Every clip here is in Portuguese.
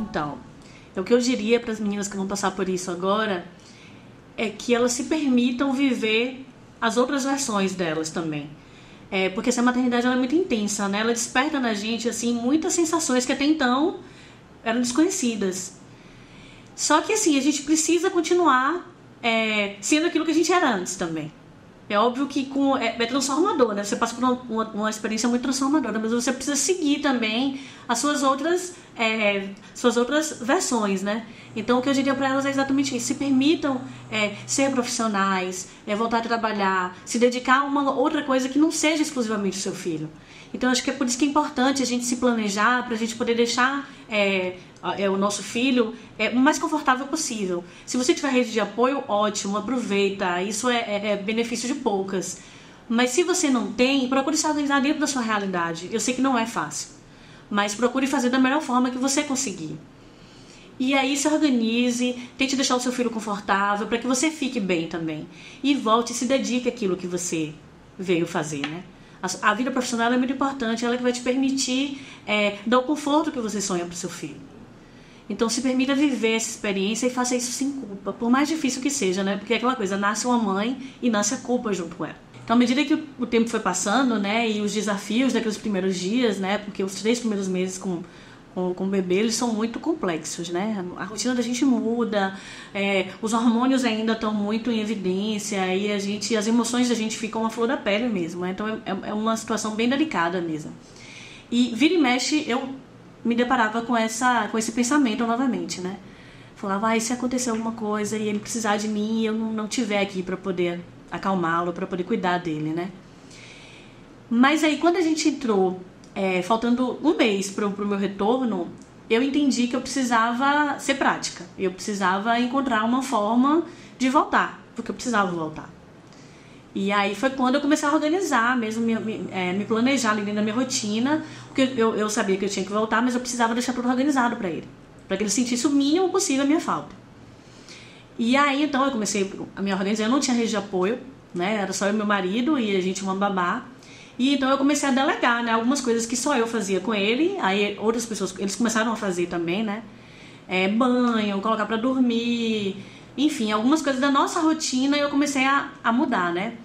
Então, o que eu diria para as meninas que vão passar por isso agora é que elas se permitam viver as outras versões delas também. Porque essa maternidade ela é muito intensa, né? Ela desperta na gente assim muitas sensações que até então eram desconhecidas. Só que assim, a gente precisa continuar sendo aquilo que a gente era antes também. É óbvio que é transformador, né? Você passa por uma experiência muito transformadora, mas você precisa seguir também as suas outras versões, né? Então o que eu diria para elas é exatamente isso. Se permitam ser profissionais, voltar a trabalhar, se dedicar a uma outra coisa que não seja exclusivamente o seu filho. Então acho que é por isso que é importante a gente se planejar para a gente poder deixar o nosso filho o mais confortável possível. Se você tiver rede de apoio, ótimo, aproveita, isso é benefício de poucas. Mas se você não tem, procure se organizar dentro da sua realidade. Eu sei que não é fácil, mas procure fazer da melhor forma que você conseguir. E aí se organize, tente deixar o seu filho confortável para que você fique bem também. E volte e se dedique àquilo que você veio fazer, né? A vida profissional é muito importante, ela é que vai te permitir dar o conforto que você sonha para o seu filho. Então se permita viver essa experiência e faça isso sem culpa, por mais difícil que seja, né? Porque é aquela coisa, nasce uma mãe e nasce a culpa junto com ela. Então à medida que o tempo foi passando, né, e os desafios daqueles primeiros dias, né, porque os 3 primeiros meses com o bebê, eles são muito complexos, né? A rotina da gente muda, os hormônios ainda estão muito em evidência e as emoções da gente ficam à flor da pele mesmo, né? Então é uma situação bem delicada mesmo. E vira e mexe, eu me deparava com esse pensamento novamente, né? Falava, e se acontecer alguma coisa e ele precisar de mim e eu não tiver aqui para poder acalmá-lo, para poder cuidar dele, né? Mas aí quando a gente entrou faltando um mês pro meu retorno, eu entendi que eu precisava ser prática. Eu precisava encontrar uma forma de voltar, porque eu precisava voltar. E aí foi quando eu comecei a organizar mesmo, me planejar ali dentro da minha rotina, porque eu sabia que eu tinha que voltar, mas eu precisava deixar tudo organizado para ele que ele sentisse o mínimo possível a minha falta. E aí então eu comecei a me organizar, eu não tinha rede de apoio, né? Era só eu e meu marido e a gente uma babá. E então eu comecei a delegar, né, algumas coisas que só eu fazia com ele, aí outras pessoas, eles começaram a fazer também, né, banho, colocar pra dormir, enfim, algumas coisas da nossa rotina eu comecei a mudar, né.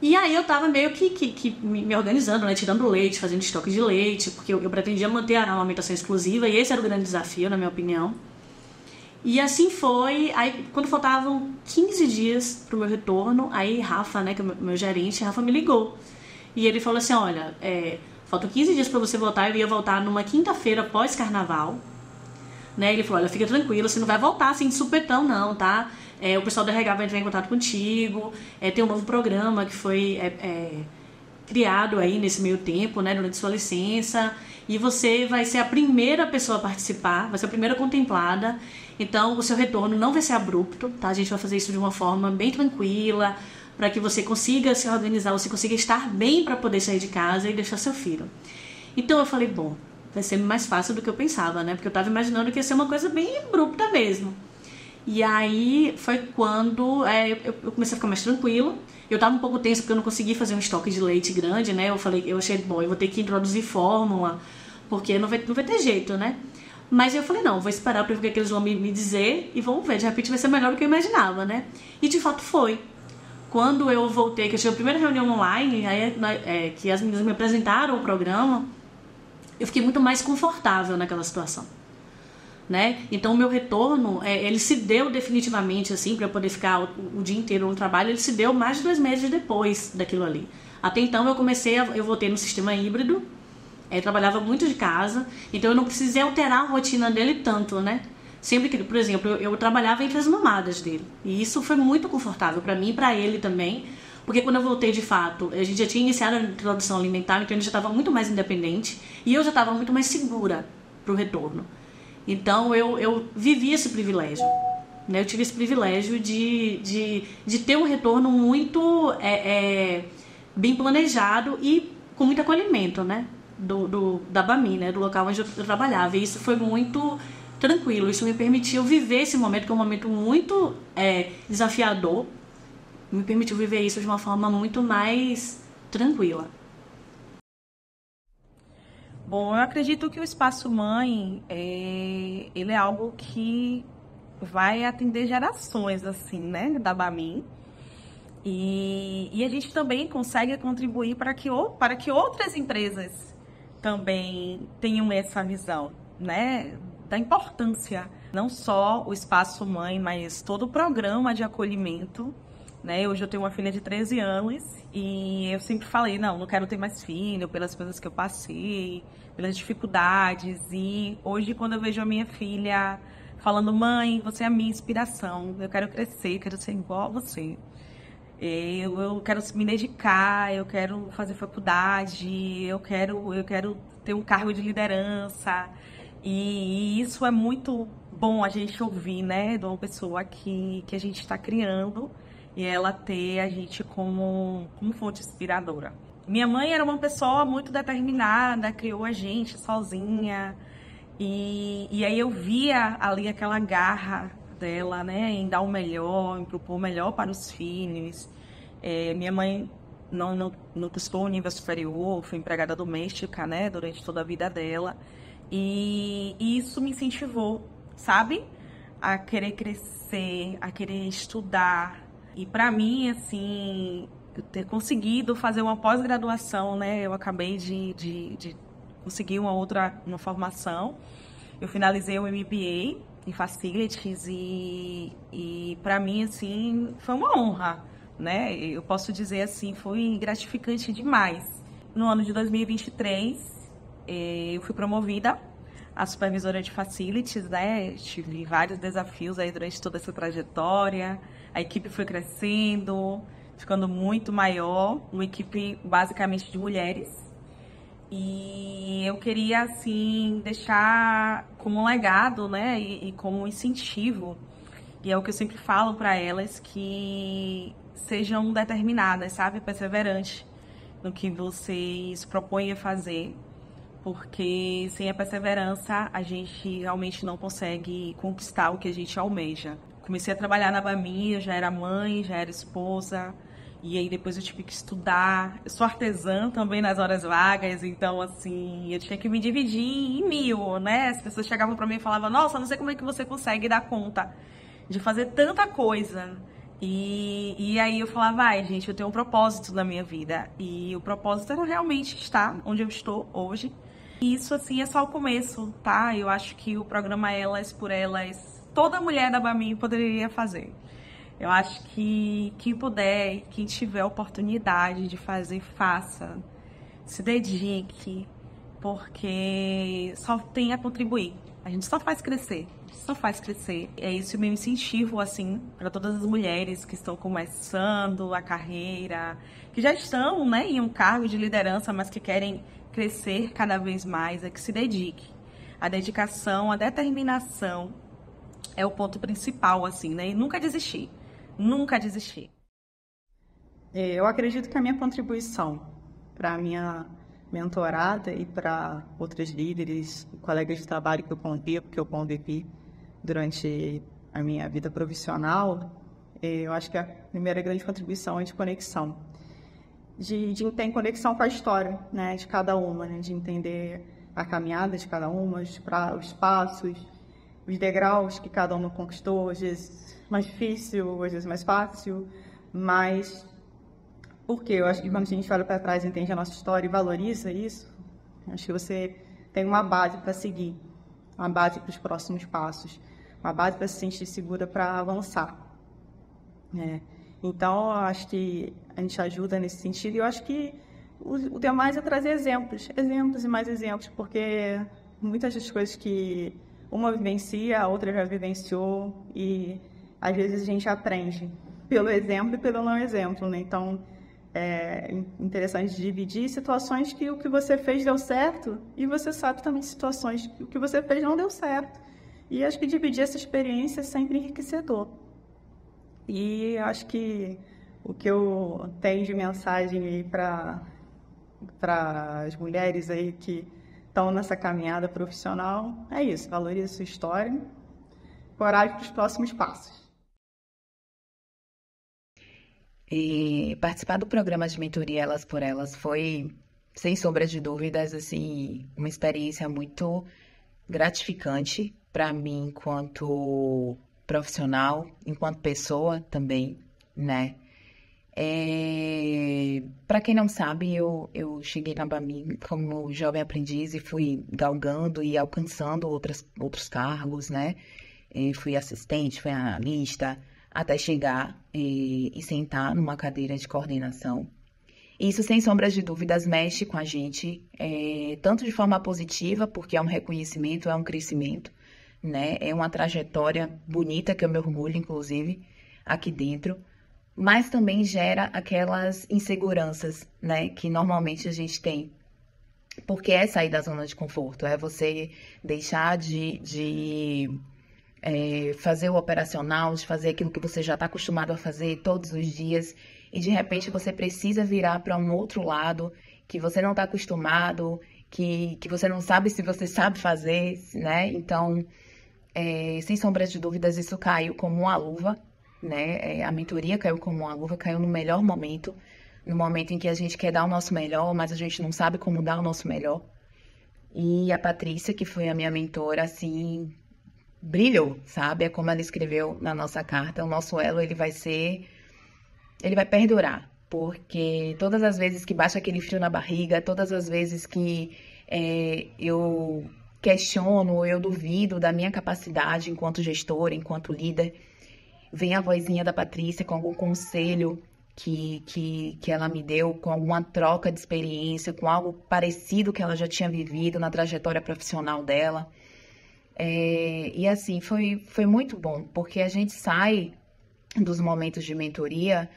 E aí eu tava meio que me organizando, né, tirando leite, fazendo estoque de leite, porque eu pretendia manter a amamentação exclusiva e esse era o grande desafio, na minha opinião. E assim foi, aí quando faltavam 15 dias pro meu retorno, aí Rafa, né, que é o meu gerente, Rafa me ligou. E ele falou assim, olha, faltam 15 dias pra você voltar, eu ia voltar numa quinta-feira pós-carnaval, né? Ele falou, olha, fica tranquilo, você não vai voltar assim de supetão não, tá? O pessoal do RH vai entrar em contato contigo, tem um novo programa que foi criado aí nesse meio tempo, né, durante sua licença, e você vai ser a primeira pessoa a participar, vai ser a primeira contemplada, então o seu retorno não vai ser abrupto, tá? A gente vai fazer isso de uma forma bem tranquila, para que você consiga se organizar, você consiga estar bem para poder sair de casa e deixar seu filho. Então eu falei, bom, vai ser mais fácil do que eu pensava, né? Porque eu estava imaginando que ia ser uma coisa bem abrupta mesmo. E aí foi quando eu comecei a ficar mais tranquilo. Eu estava um pouco tenso porque eu não consegui fazer um estoque de leite grande, né? Eu achei, bom, eu vou ter que introduzir fórmula, porque não vai ter jeito, né? Mas eu falei, não, vou esperar para ver o que eles vão me dizer e vamos ver, de repente vai ser melhor do que eu imaginava, né? E de fato foi. Quando eu voltei, que eu tive a primeira reunião online, que as meninas me apresentaram o programa, eu fiquei muito mais confortável naquela situação, né? Então o meu retorno, ele se deu definitivamente, assim, para eu poder ficar o dia inteiro no trabalho, ele se deu mais de 2 meses depois daquilo ali. Até então eu voltei no sistema híbrido, trabalhava muito de casa, então eu não precisei alterar a rotina dele tanto, né? Sempre que, por exemplo, eu trabalhava entre as mamadas dele. E isso foi muito confortável para mim e para ele também. Porque quando eu voltei de fato, a gente já tinha iniciado a introdução alimentar, então ele já estava muito mais independente. E eu já estava muito mais segura para o retorno. Então eu vivi esse privilégio. Né? Eu tive esse privilégio de ter um retorno muito bem planejado e com muito acolhimento, né? Da Bami, né? Do local onde eu trabalhava. E isso foi muito tranquilo, isso me permitiu viver esse momento, que é um momento muito desafiador, me permitiu viver isso de uma forma muito mais tranquila. Bom, eu acredito que o Espaço Mãe, ele é algo que vai atender gerações, assim, né, da Bamin. E a gente também consegue contribuir para que outras empresas também tenham essa visão, né, da importância, não só o Espaço Mãe, mas todo o programa de acolhimento, né? Hoje eu tenho uma filha de 13 anos e eu sempre falei, não quero ter mais filho, pelas coisas que eu passei, pelas dificuldades. E hoje, quando eu vejo a minha filha falando, mãe, você é a minha inspiração, eu quero crescer, quero ser igual a você. Eu quero me dedicar, eu quero fazer faculdade, eu quero ter um cargo de liderança. E isso é muito bom a gente ouvir, né, de uma pessoa que a gente está criando e ela ter a gente como fonte inspiradora. Minha mãe era uma pessoa muito determinada, criou a gente sozinha. E aí eu via ali aquela garra dela, né, em dar o melhor, em propor o melhor para os filhos. Minha mãe não buscou o nível superior, foi empregada doméstica, né, durante toda a vida dela. E isso me incentivou, sabe, a querer crescer, a querer estudar. E para mim, assim, eu ter conseguido fazer uma pós-graduação, né, eu acabei de conseguir uma formação. Eu finalizei o MBA em Facilities e para mim, assim, foi uma honra, né? Eu posso dizer assim, foi gratificante demais. No ano de 2023, eu fui promovida a supervisora de Facilities, né? Tive vários desafios aí durante toda essa trajetória. A equipe foi crescendo, ficando muito maior, uma equipe basicamente de mulheres. E eu queria, assim, deixar como um legado, né, e como um incentivo, e é o que eu sempre falo para elas, que sejam determinadas, sabe, perseverantes no que vocês propõem a fazer, porque sem a perseverança a gente realmente não consegue conquistar o que a gente almeja. Comecei a trabalhar na Bamin, eu já era mãe, já era esposa, e aí depois eu tive que estudar. Eu sou artesã também nas horas vagas, então assim, eu tinha que me dividir em 1000, né? As pessoas chegavam para mim e falavam, nossa, não sei como é que você consegue dar conta de fazer tanta coisa. E aí eu falava, ai, gente, eu tenho um propósito na minha vida. E o propósito era realmente estar onde eu estou hoje. E isso, assim, é só o começo, tá? Eu acho que o programa Elas por Elas, toda mulher da Bamin poderia fazer. Eu acho que quem puder, quem tiver a oportunidade de fazer, faça. Se dedique, porque só tem a contribuir. A gente só faz crescer, só faz crescer. É isso o meu incentivo, assim, para todas as mulheres que estão começando a carreira, que já estão, né, em um cargo de liderança, mas que querem crescer cada vez mais, é que se dedique. A dedicação, a determinação é o ponto principal, assim, né? E nunca desistir. Nunca desistir. Eu acredito que a minha contribuição para a minha mentorada e para outros líderes, colegas de trabalho que eu convivi durante a minha vida profissional, eu acho que a primeira grande contribuição é de conexão. De ter conexão com a história, né, de cada uma, né, de entender a caminhada de cada uma, os passos, os degraus que cada uma conquistou, às vezes mais difícil, às vezes mais fácil, mas porque eu acho que quando a gente olha para trás, entende a nossa história e valoriza isso, acho que você tem uma base para seguir, uma base para os próximos passos, uma base para se sentir segura para avançar, né? Então, eu acho que a gente ajuda nesse sentido e eu acho que o demais é trazer exemplos e mais exemplos, porque muitas das coisas que uma vivencia, a outra já vivenciou e às vezes a gente aprende pelo exemplo e pelo não exemplo, né? Então, é interessante dividir situações que o que você fez deu certo e você sabe também situações que o que você fez não deu certo. E acho que dividir essa experiência é sempre enriquecedor. E acho que o que eu tenho de mensagem aí para as mulheres aí que estão nessa caminhada profissional é isso: valorize a sua história, coragem para os próximos passos. E participar do programa de mentoria Elas por Elas foi sem sombra de dúvidas, assim, uma experiência muito gratificante para mim enquanto profissional, enquanto pessoa também, né? Para quem não sabe, eu cheguei na Bamin como jovem aprendiz e fui galgando e alcançando outros cargos, né? Fui assistente, fui analista, até chegar e sentar numa cadeira de coordenação. Isso, sem sombras de dúvidas, mexe com a gente, tanto de forma positiva, porque é um reconhecimento, é um crescimento, né? É uma trajetória bonita, que eu me orgulho, inclusive, aqui dentro, mas também gera aquelas inseguranças, né? Que normalmente a gente tem, porque é sair da zona de conforto, é você deixar de fazer o operacional, de fazer aquilo que você já está acostumado a fazer todos os dias, e de repente você precisa virar para um outro lado que você não está acostumado, que você não sabe se você sabe fazer, né? Então, sem sombras de dúvidas, isso caiu como uma luva, né? A mentoria caiu como uma luva, caiu no melhor momento, no momento em que a gente quer dar o nosso melhor, mas a gente não sabe como dar o nosso melhor. E a Patrícia, que foi a minha mentora, assim, brilhou, sabe? É como ela escreveu na nossa carta, o nosso elo, ele vai perdurar, porque todas as vezes que bate aquele frio na barriga, todas as vezes que eu questiono, eu duvido da minha capacidade enquanto gestora, enquanto líder, vem a vozinha da Patrícia com algum conselho que ela me deu, com alguma troca de experiência, com algo parecido que ela já tinha vivido na trajetória profissional dela. E assim, foi muito bom, porque a gente sai dos momentos de mentoria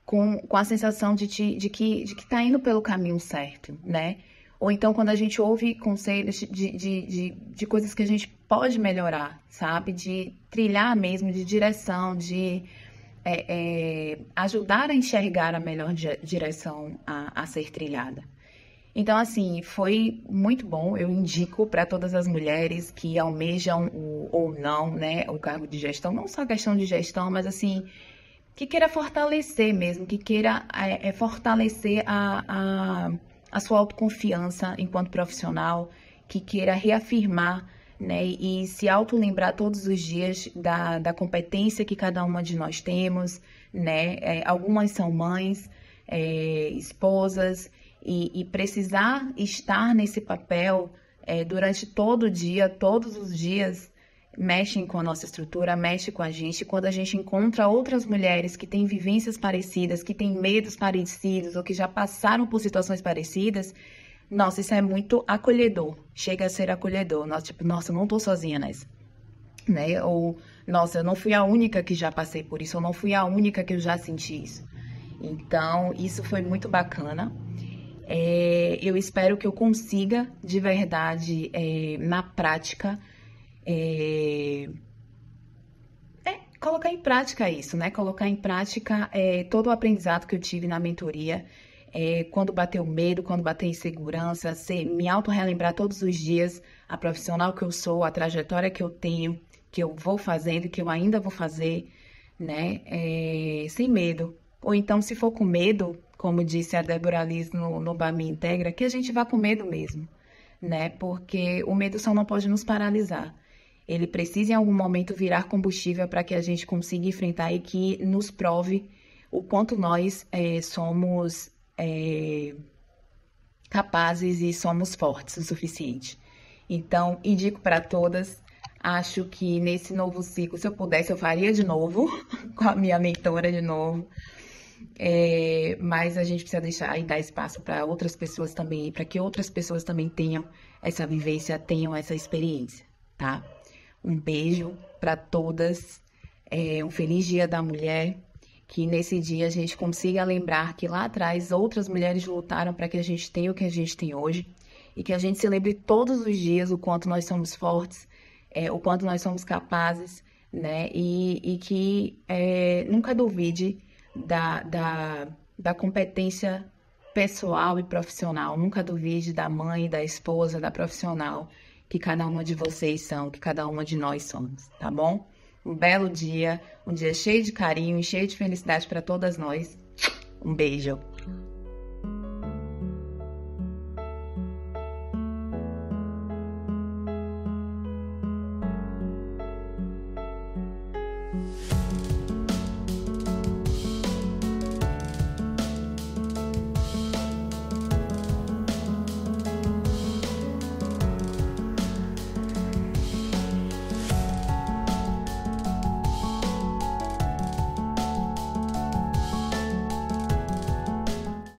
com a sensação de que está indo pelo caminho certo, né? Ou então quando a gente ouve conselhos de coisas que a gente pode melhorar, sabe? De trilhar mesmo, de direção, de ajudar a enxergar a melhor direção a ser trilhada. Então, assim, foi muito bom. Eu indico para todas as mulheres que almejam ou não, né, o cargo de gestão, não só a questão de gestão, mas assim, que queira fortalecer mesmo, que queira fortalecer a sua autoconfiança enquanto profissional, que queira reafirmar, né, e se autolembrar todos os dias da competência que cada uma de nós temos, né? Algumas são mães, esposas, e precisar estar nesse papel durante todo o dia, todos os dias, mexem com a nossa estrutura, mexe com a gente. Quando a gente encontra outras mulheres que têm vivências parecidas, que têm medos parecidos ou que já passaram por situações parecidas, nossa, isso é muito acolhedor, chega a ser acolhedor. Nossa, eu não tô sozinha nessa, né? Ou, nossa, eu não fui a única que já passei por isso, eu não fui a única que eu já senti isso. Então, isso foi muito bacana. Eu espero que eu consiga, de verdade, na prática, colocar em prática isso, né? Colocar em prática todo o aprendizado que eu tive na mentoria, quando bater o medo, quando bater a insegurança, me auto-relembrar todos os dias a profissional que eu sou, a trajetória que eu tenho, que eu vou fazendo, que eu ainda vou fazer, né? Sem medo. Ou então, se for com medo, como disse a Débora Liz no Bamin Integra, que a gente vá com medo mesmo, né? Porque o medo só não pode nos paralisar. Ele precisa, em algum momento, virar combustível para que a gente consiga enfrentar e que nos prove o quanto nós somos capazes e somos fortes o suficiente. Então, indico para todas. Acho que nesse novo ciclo, se eu pudesse, eu faria de novo, com a minha mentora de novo. Mas a gente precisa deixar e dar espaço para outras pessoas também, para que outras pessoas também tenham essa vivência, tenham essa experiência, tá? Um beijo para todas, um feliz Dia da Mulher, que nesse dia a gente consiga lembrar que lá atrás outras mulheres lutaram para que a gente tenha o que a gente tem hoje, e que a gente se lembre todos os dias o quanto nós somos fortes, o quanto nós somos capazes, né? E que nunca duvide da competência pessoal e profissional. Nunca duvide da mãe, da esposa, da profissional que cada uma de vocês são, que cada uma de nós somos, tá bom? Um belo dia, um dia cheio de carinho e cheio de felicidade para todas nós. Um beijo.